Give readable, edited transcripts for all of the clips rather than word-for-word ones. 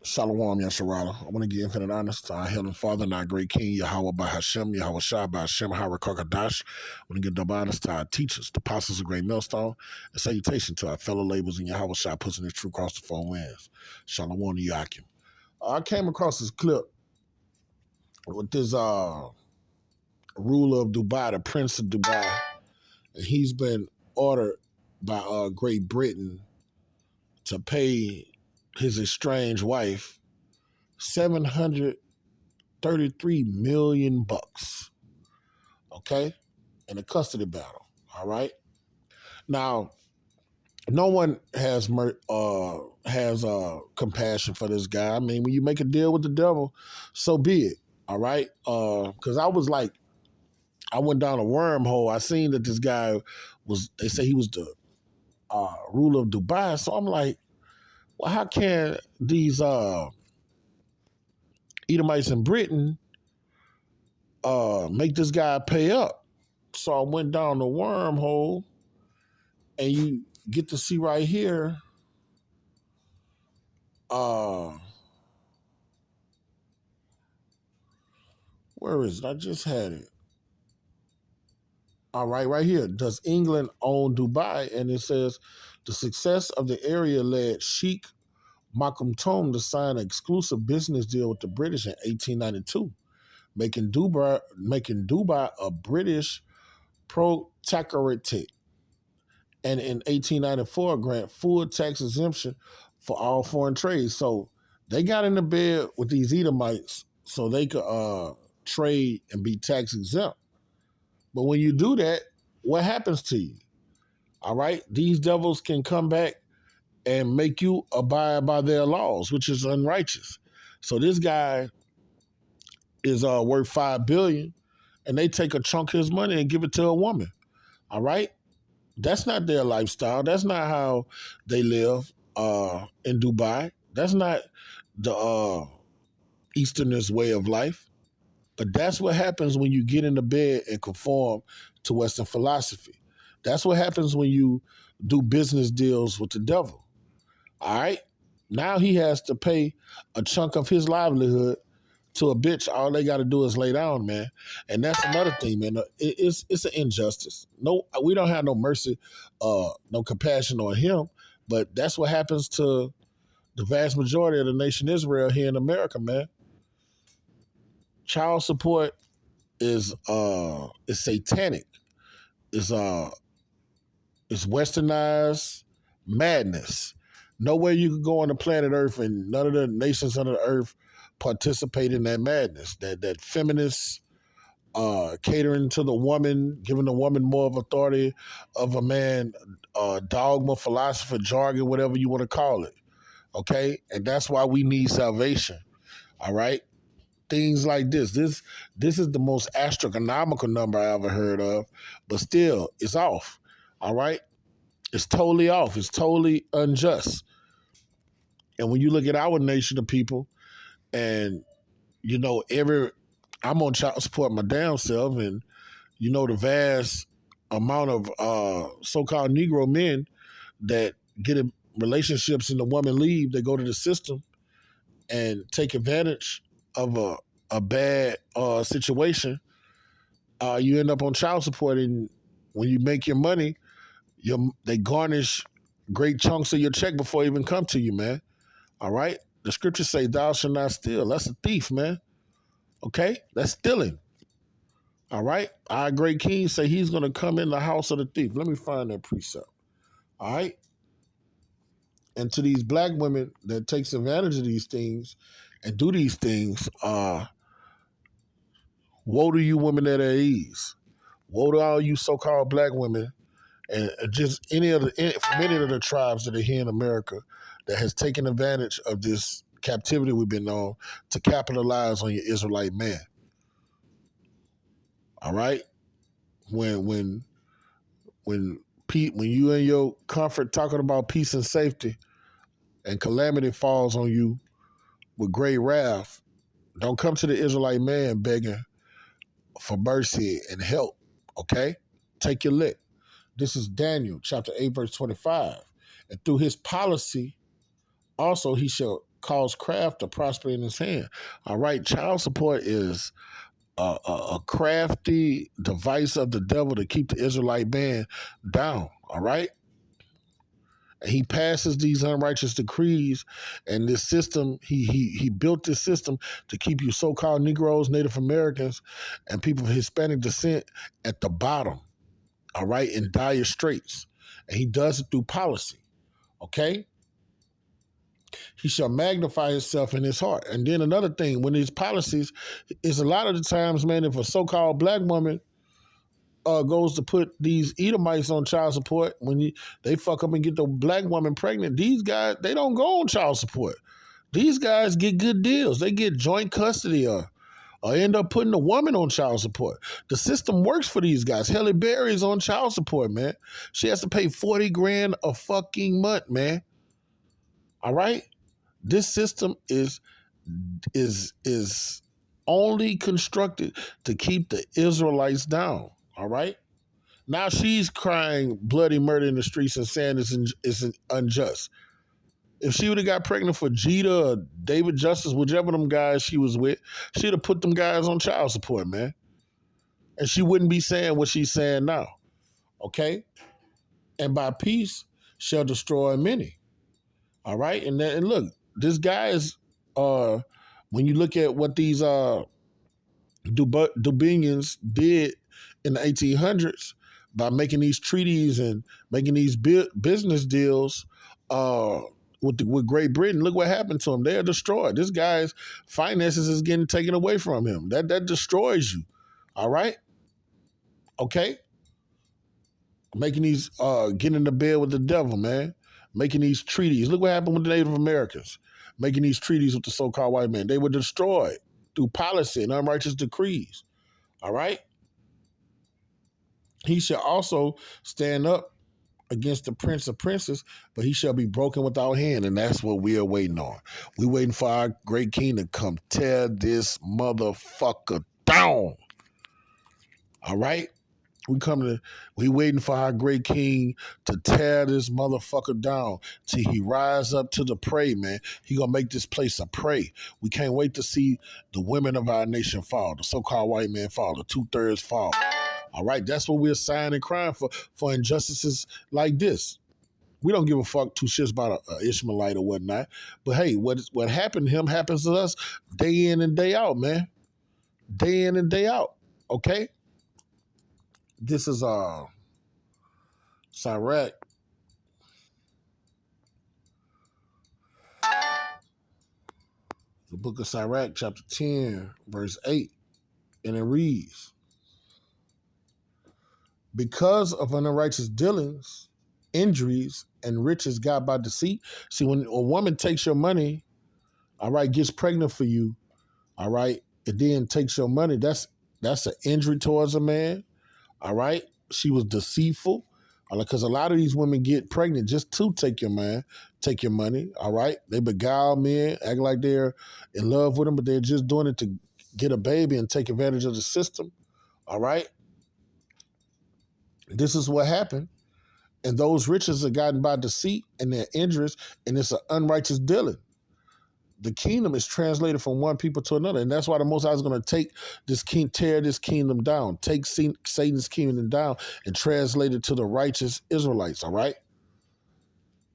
Shalom, Yasharala. I want to give infinite honors to our Heavenly Father and our great King, Yahweh by Hashem, Yahweh Shai by Hashem, Harakakadash. I want to give double honors to our teachers, the apostles of Great Millstone, and salutation to our fellow laborers in Yahweh Shai, pushing his true cross the four winds. Shalom to Yakim. I came across this clip with this ruler of Dubai, the Prince of Dubai, and he's been ordered by Great Britain to pay his estranged wife $733 million, okay, in a custody battle. All right. Now, no one has compassion for this guy. I mean, when you make a deal with the devil, so be it. All right. Because I went down a wormhole. I seen that this guy they say he was the ruler of Dubai. So I'm like, well, how can these Edomites in Britain make this guy pay up? So I went down the wormhole, and you get to see right here. Where is it? I just had it. All right here. Does England own Dubai? And it says the success of the area led Sheikh Maktoum to sign an exclusive business deal with the British in 1892, making Dubai a British protectorate, and in 1894 grant full tax exemption for all foreign trade. So they got into bed with these Edomites so they could trade and be tax exempt. But when you do that, what happens to you? All right, these devils can come back and make you abide by their laws, which is unrighteous. So this guy is worth $5 billion, and they take a chunk of his money and give it to a woman. All right, that's not their lifestyle. That's not how they live in Dubai. That's not the Easterners' way of life. But that's what happens when you get into bed and conform to Western philosophy. That's what happens when you do business deals with the devil. All right? Now he has to pay a chunk of his livelihood to a bitch. All they got to do is lay down, man. And that's another thing, man. It's an injustice. No, we don't have no mercy, no compassion on him. But that's what happens to the vast majority of the nation Israel here in America, man. Child support is satanic. It's westernized madness. Nowhere you could go on the planet Earth and none of the nations on the earth participate in that madness. That feminist catering to the woman, giving the woman more of authority of a man, dogma, philosopher, jargon, whatever you want to call it. Okay? And that's why we need salvation. All right? Things like this. This is the most astronomical number I ever heard of, but still, it's off. All right? It's totally off. It's totally unjust. And when you look at our nation of people, and you know, I'm on child support my damn self, and you know the vast amount of so-called Negro men that get in relationships and the woman leave, they go to the system and take advantage of a bad situation. You end up on child support, and when you make your money, they garnish great chunks of your check before it even come to you, man. All right? The scriptures say, thou shalt not steal. That's a thief, man. Okay? That's stealing. All right? Our great king say he's going to come in the house of the thief. Let me find that precept. All right? And to these black women that takes advantage of these things and do these things, woe to you women that are at ease. Woe to all you so-called black women and just from any of the tribes that are here in America that has taken advantage of this captivity we've been on to capitalize on your Israelite man. All right? When you and your comfort talking about peace and safety and calamity falls on you with great wrath, don't come to the Israelite man begging for mercy and help, okay? Take your lick. This is Daniel chapter 8, verse 25. And through his policy, also he shall cause craft to prosper in his hand. All right, child support is a crafty device of the devil to keep the Israelite man down. All right. He passes these unrighteous decrees, and this system, he built this system to keep you so-called Negroes, Native Americans, and people of Hispanic descent at the bottom, all right, in dire straits. And he does it through policy, okay? He shall magnify himself in his heart. And then another thing, when these policies, is a lot of the times, man, if a so-called black woman goes to put these Edomites on child support, they fuck up and get the black woman pregnant, these guys, they don't go on child support. These guys get good deals. They get joint custody or end up putting the woman on child support. The system works for these guys. Halle Berry is on child support, man. She has to pay 40 grand a fucking month, man. All right? This system is only constructed to keep the Israelites down. All right? Now she's crying bloody murder in the streets and saying it's unjust. If she would have got pregnant for Jeter or David Justice, whichever them guys she was with, she'd have put them guys on child support, man. And she wouldn't be saying what she's saying now. Okay? And by peace shall destroy many. All right? And look, this guy is, when you look at what these Dubinians did in the 1800s by making these treaties and making these business deals with Great Britain, look what happened to them. They are destroyed. This guy's finances is getting taken away from him. That destroys you. All right? Okay? Making these, getting into bed with the devil, man. Making these treaties. Look what happened with the Native Americans. Making these treaties with the so-called white man. They were destroyed through policy and unrighteous decrees. All right? He shall also stand up against the prince of princes, but he shall be broken without hand. And that's what we are waiting on. We're waiting for our great king to come tear this motherfucker down. All right? We waiting for our great king to tear this motherfucker down till he rise up to the prey, man. He gonna make this place a prey. We can't wait to see the women of our nation fall, the so-called white man fall, the 2/3 fall. All right, that's what we're sighing and crying for injustices like this. We don't give a fuck two shits about a Ishmaelite or whatnot. But hey, what happened to him happens to us day in and day out, man. Day in and day out. Okay? This is Sirach. The book of Sirach, chapter 10, verse 8. And it reads, because of unrighteous dealings, injuries, and riches got by deceit. See, when a woman takes your money, all right, gets pregnant for you, all right, and then takes your money, that's an injury towards a man, all right? She was deceitful, because a lot of these women get pregnant just to take your money, all right? They beguile men, act like they're in love with them, but they're just doing it to get a baby and take advantage of the system, all right? This is what happened. And those riches are gotten by deceit and their injuries, and it's an unrighteous dealing. The kingdom is translated from one people to another, and that's why the Most High is going to take this king, tear this kingdom down, take Satan's kingdom down, and translate it to the righteous Israelites. All right,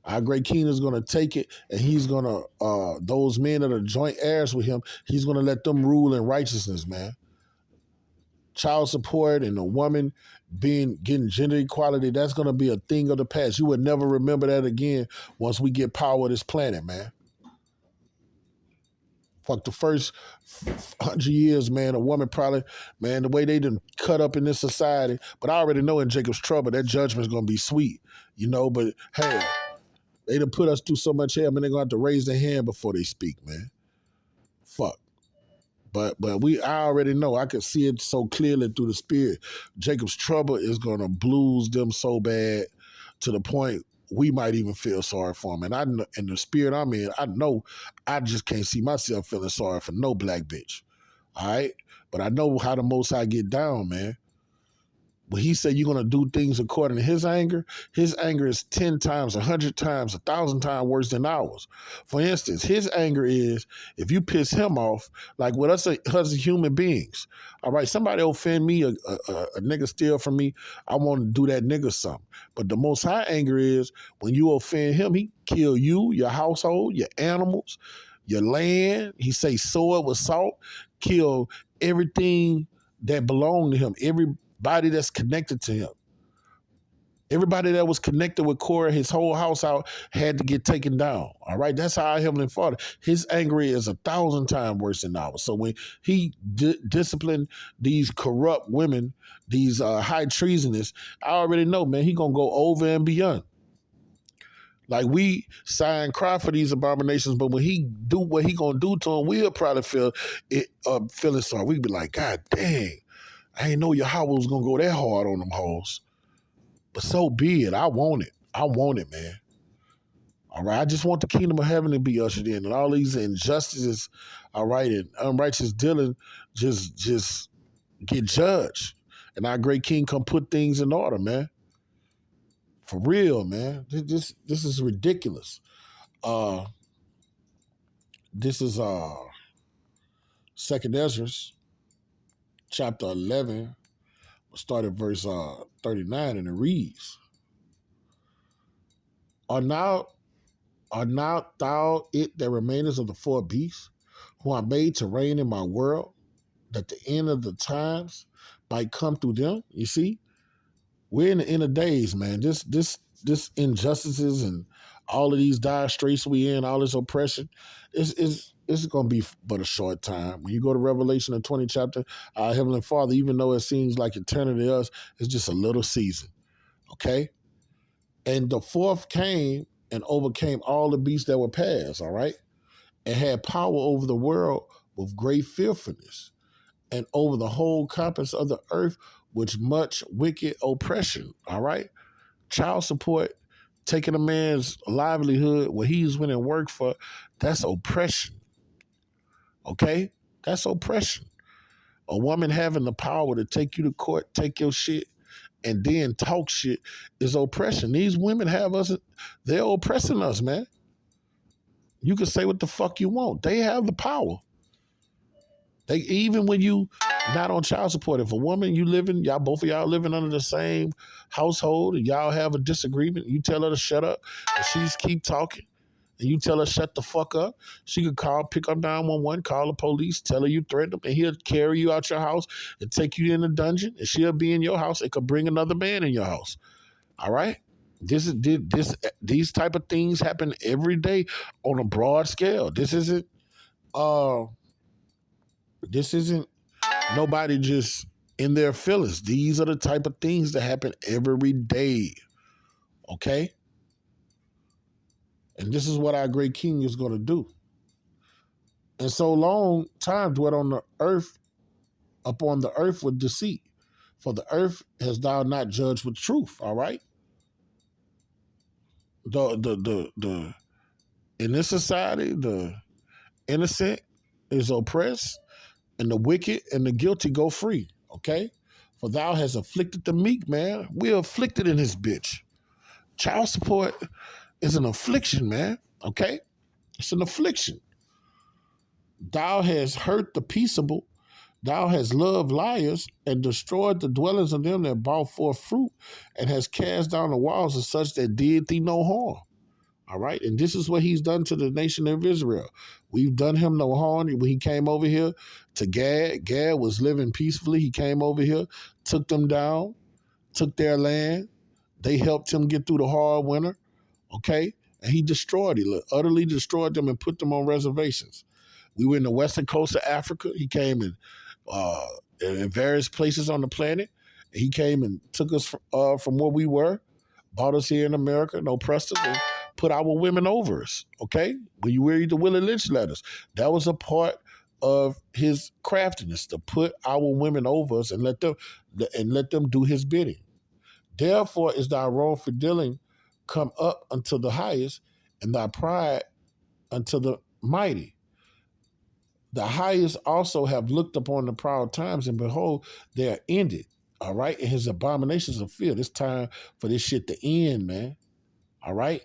our great king is going to take it, and he's going to those men that are joint heirs with him, he's going to let them rule in righteousness, man. Child support and a woman getting gender equality, that's going to be a thing of the past. You would never remember that again once we get power of this planet, man. Fuck, the first 100 years, man, a woman probably, man, the way they done cut up in this society, but I already know in Jacob's trouble, that judgment's going to be sweet, but hey, they done put us through so much hell, man, they're going to have to raise their hand before they speak, man. Fuck. But I already know. I could see it so clearly through the spirit. Jacob's trouble is going to blues them so bad to the point we might even feel sorry for them. And in the spirit I'm in, I know I just can't see myself feeling sorry for no black bitch. All right? But I know how the Most High get down, man. When he said you're going to do things according to his anger is 10 times, 100 times, 1,000 times worse than ours. For instance, his anger is if you piss him off, like with us as human beings. All right, somebody offend me, a nigga steal from me, I want to do that nigga something. But the most high anger is when you offend him, he kill you, your household, your animals, your land. He say sow it with salt, kill everything that belonged to him, everybody that's connected to him. Everybody that was connected with Korah, his whole house out had to get taken down. All right, that's how our Heavenly Father. His anger is 1,000 times worse than ours. So when he disciplined these corrupt women, these high treasonous, I already know, man, he gonna go over and beyond. Like we sigh and cry for these abominations, but when he do what he gonna do to them, we'll probably feel it, feeling sorry. We'd be like, God dang, I ain't know Yahweh was gonna go that hard on them hoes. But so be it. I want it. I want it, man. All right. I just want the kingdom of heaven to be ushered in, and all these injustices, all right, and unrighteous dealing just get judged. And our great king come put things in order, man. For real, man. This is ridiculous. This is Second Ezra, chapter 11, start at verse 39, and it reads, Are not thou it that remainest of the four beasts, who are made to reign in my world, that the end of the times might come through them? You see, we're in the end of days, man. This injustices and all of these dire straits we in, all this oppression, is going to be but a short time. When you go to Revelation, the 20th chapter, our Heavenly Father, even though it seems like eternity to us, it's just a little season, okay? And the fourth came and overcame all the beasts that were past, all right? And had power over the world with great fearfulness, and over the whole compass of the earth with much wicked oppression, all right? Child support, taking a man's livelihood, what he's went and worked for, that's oppression, okay? That's oppression. A woman having the power to take you to court, take your shit, and then talk shit is oppression. These women have us, they're oppressing us, man. You can say what the fuck you want. They have the power. They even when you not on child support, if a woman you living, y'all both of y'all living under the same household and y'all have a disagreement, you tell her to shut up and she's keep talking and you tell her shut the fuck up, she could pick up 911, call the police, tell her you threatened him, and he'll carry you out your house and take you in the dungeon, and she'll be in your house. It could bring another man in your house. All right? These type of things happen every day on a broad scale. This isn't nobody just in their feelings. These are the type of things that happen every day. Okay? And this is what our great king is going to do. And so long time dwelt on the earth, upon the earth with deceit. For the earth has thou not judged with truth. All right? In this society, the innocent is oppressed, and the wicked and the guilty go free, okay? For thou hast afflicted the meek, man. We're afflicted in this bitch. Child support is an affliction, man, okay? It's an affliction. Thou hast hurt the peaceable. Thou hast loved liars and destroyed the dwellings of them that brought forth fruit, and hast cast down the walls of such that did thee no harm. All right. And this is what he's done to the nation of Israel. We've done him no harm. When he came over here to Gad was living peacefully. He came over here, took them down, took their land. They helped him get through the hard winter. Okay. And he utterly destroyed them and put them on reservations. We were in the western coast of Africa. He came in various places on the planet. He came and took us from where we were, brought us here in America, and oppressed us, and put our women over us, okay? When you read the Willie Lynch letters, that was a part of his craftiness, to put our women over us and let them do his bidding. Therefore is thy wrongful dealing come up unto the highest, and thy pride unto the mighty. The highest also have looked upon the proud times, and behold, they are ended. All right, and his abominations of fear. It's time for this shit to end, man. All right,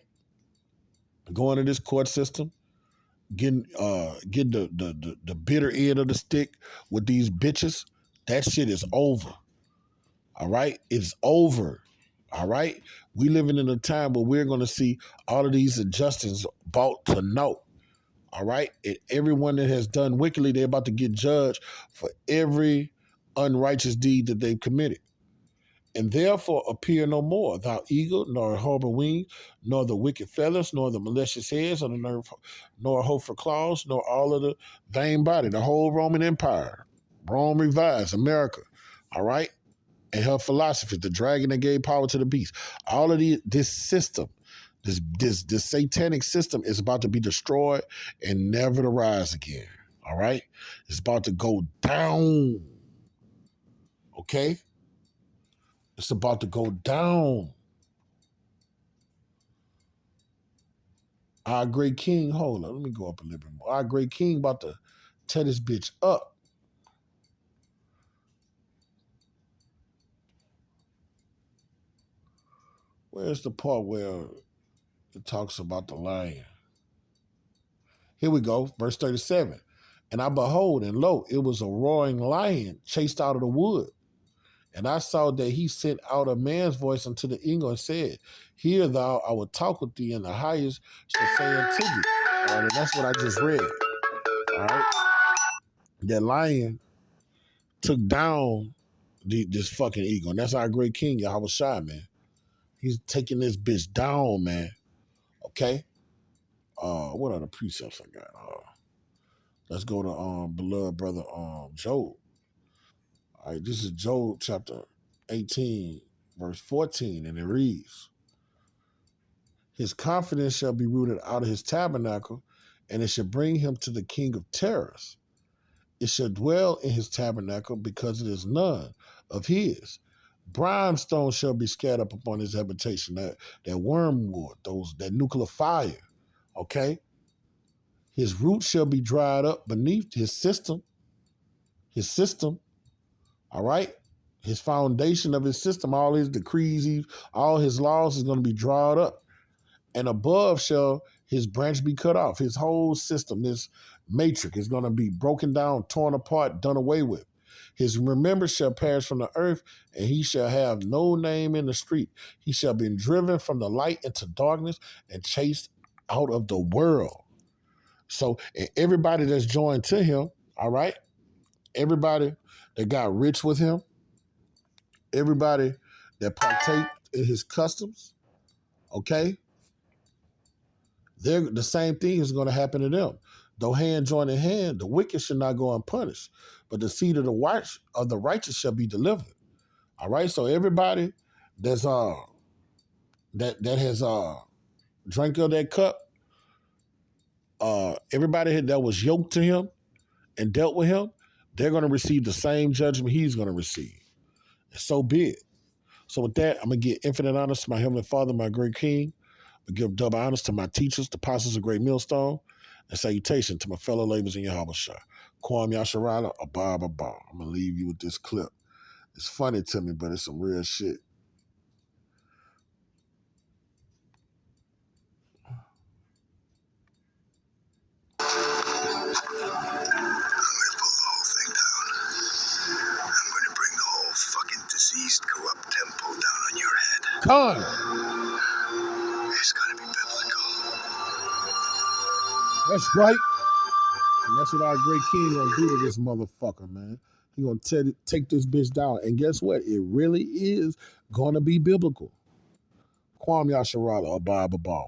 going to this court system, getting the bitter end of the stick with these bitches. That shit is over. All right, it's over. All right, we living in a time where we're going to see all of these injustices brought to naught. All right, and everyone that has done wickedly, they're about to get judged for every unrighteous deed that they've committed. And therefore appear no more, thou eagle, nor harbor wing, nor the wicked feathers, nor the malicious heads, nor hope for claws, nor all of the vain body, the whole Roman Empire, Rome revised, America, all right, and her philosophy, the dragon that gave power to the beast. All of this system, this satanic system is about to be destroyed and never to rise again. All right, it's about to go down. Okay. It's about to go down. Our great king, hold on, let me go up a little bit more. Our great king about to tear this bitch up. Where's the part where it talks about the lion? Here we go, verse 37. And I behold, and lo, it was a roaring lion chased out of the wood. And I saw that he sent out a man's voice unto the eagle and said, hear thou, I will talk with thee, and the highest shall say unto thee. All right, and that's what I just read. All right. That lion took down this fucking eagle. And that's our great king, Yahweh Shai, man. He's taking this bitch down, man. Okay? What are the precepts I got? Let's go to beloved brother Job. All right, this is Job chapter 18, verse 14, and it reads, his confidence shall be rooted out of his tabernacle, and it shall bring him to the king of terrors. It shall dwell in his tabernacle because it is none of his. Brimstone shall be scattered up upon his habitation, that wormwood, that nuclear fire. Okay? His roots shall be dried up beneath his system. His system, all right? His foundation of his system, all his decrees, all his laws is going to be dried up. And above shall his branch be cut off. His whole system, this matrix, is going to be broken down, torn apart, done away with. His remembrance shall perish from the earth, and he shall have no name in the street. He shall be driven from the light into darkness and chased out of the world. So, and everybody that's joined to him, all right, everybody that got rich with him, everybody that partake in his customs, okay, the same thing is going to happen to them. Though hand join in hand, the wicked shall not go unpunished, but the seed of the righteous shall be delivered. All right, so everybody that's that has drank of that cup, everybody that was yoked to him and dealt with him, they're going to receive the same judgment he's going to receive. And so be it. So with that, I'm going to give infinite honors to my Heavenly Father, my great King. I give double honors to my teachers, the apostles of Great Millstone, and salutation to my fellow laborers in Yahweh Shai. Kwam Yasharala, Abba Abba. I'm going to leave you with this clip. It's funny to me, but it's some real shit. Corrupt temple down on your head. Time. It's gonna be biblical. That's right. And that's what our great king gonna do to this motherfucker, man. He gonna take this bitch down. And guess what? It really is gonna be biblical. Kwam Yasharala, Abba Abba.